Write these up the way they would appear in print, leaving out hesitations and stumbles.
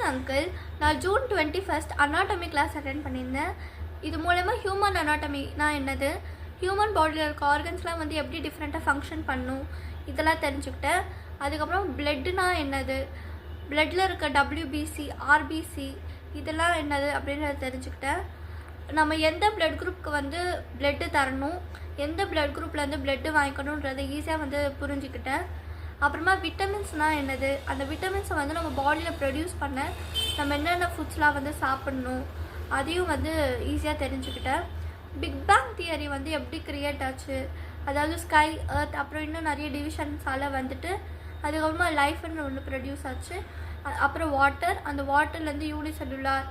Morning uncle. நான் June 21 anatomy class attend பண்ணியிருந்தேன். இது மூலமாக ஹியூமன் அனாட்டமினா என்னது, ஹியூமன் பாடியில் இருக்க ஆர்கன்ஸ்லாம் வந்து எப்படி டிஃப்ரெண்ட்டாக ஃபங்க்ஷன் பண்ணும் இதெல்லாம் தெரிஞ்சுக்கிட்டேன். அதுக்கப்புறம் பிளட்டுனா என்னது, பிளட்டில் இருக்க WBC RBC இதெல்லாம் என்னது அப்படின்றத தெரிஞ்சுக்கிட்டேன். நம்ம எந்த பிளட் குரூப்புக்கு வந்து பிளட்டு தரணும், எந்த பிளட் குரூப்பில் வந்து பிளட்டு வாங்கிக்கணுன்றதை ஈஸியாக வந்து புரிஞ்சுக்கிட்டேன். அப்புறமா விட்டமின்ஸ்னால் என்னது, அந்த விட்டமின்ஸை வந்து நம்ம பாடியில் ப்ரொடியூஸ் பண்ண நம்ம என்னென்ன ஃபுட்ஸ்லாம் வந்து சாப்பிட்ணும் அதையும் வந்து ஈஸியாக தெரிஞ்சுக்கிட்டேன். பிக் பேங் தியரி வந்து எப்படி க்ரியேட் ஆச்சு, அதாவது ஸ்கை எர்த் அப்புறம் இன்னும் நிறைய டிவிஷன்ஸால் வந்துட்டு அதுக்கப்புறமா லைஃப்னு ஒன்று ப்ரொடியூஸ் ஆச்சு. அப்புறம் வாட்டர், அந்த வாட்டர்லேருந்து யூனிசெல்லுலார்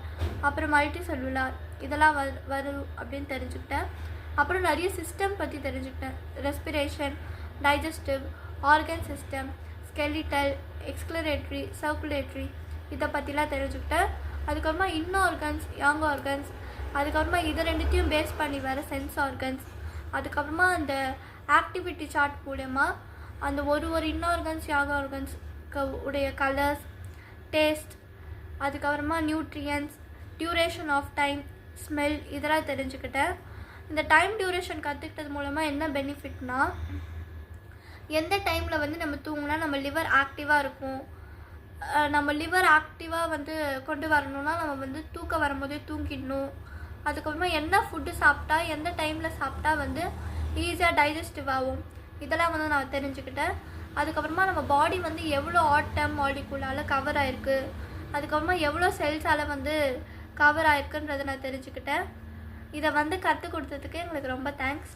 அப்புறம் மல்டி செல்லுலார் இதெல்லாம் வரும் அப்படின்னு தெரிஞ்சுக்கிட்டேன். அப்புறம் நிறைய சிஸ்டம் பற்றி தெரிஞ்சுக்கிட்டேன். Respiration, digestive, organ system, skeletal, excretory, circulatory இதை பற்றிலாம் தெரிஞ்சுக்கிட்டேன். அதுக்கப்புறமா இன்ஆர்கன்ஸ், யங் ஆர்கன்ஸ், அதுக்கப்புறமா இதை ரெண்டுத்தையும் பேஸ் பண்ணி வர சென்ஸ் ஆர்கன்ஸ், அதுக்கப்புறமா அந்த ஆக்டிவிட்டி சார்ட் மூலயமா அந்த ஒரு இன்ஆர்கன்ஸ் யங் ஆர்கன்ஸ் உடைய கலர்ஸ், டேஸ்ட், அதுக்கப்புறமா nutrients, duration of time, smell இதெல்லாம் தெரிஞ்சுக்கிட்டேன். இந்த டைம் டியூரேஷன் கற்றுக்கிட்டது மூலமாக என்ன பெனிஃபிட்னா, எந்த டைமில் வந்து நம்ம தூங்கினா நம்ம லிவர் ஆக்டிவாக இருக்கும், நம்ம லிவர் ஆக்டிவாக வந்து கொண்டு வரணும்னா நம்ம வந்து தூக்கம் வரும்போதே தூங்கிடணும். அதுக்கப்புறமா என்ன ஃபுட்டு சாப்பிட்டா எந்த டைமில் சாப்பிட்டா வந்து ஈஸியாக டைஜஸ்டிவ் ஆகும் இதெல்லாம் வந்து நான் தெரிஞ்சுக்கிட்டேன். அதுக்கப்புறமா நம்ம பாடி வந்து எவ்வளோ ஆட்டம் மாலிகுலால் கவர் ஆகிருக்கு, அதுக்கப்புறமா எவ்வளோ செல்ஸால் வந்து கவர் ஆகிருக்குன்றதை நான் தெரிஞ்சுக்கிட்டேன். இதை வந்து கற்றுக் கொடுத்ததுக்கு எங்களுக்கு ரொம்ப தேங்க்ஸ்.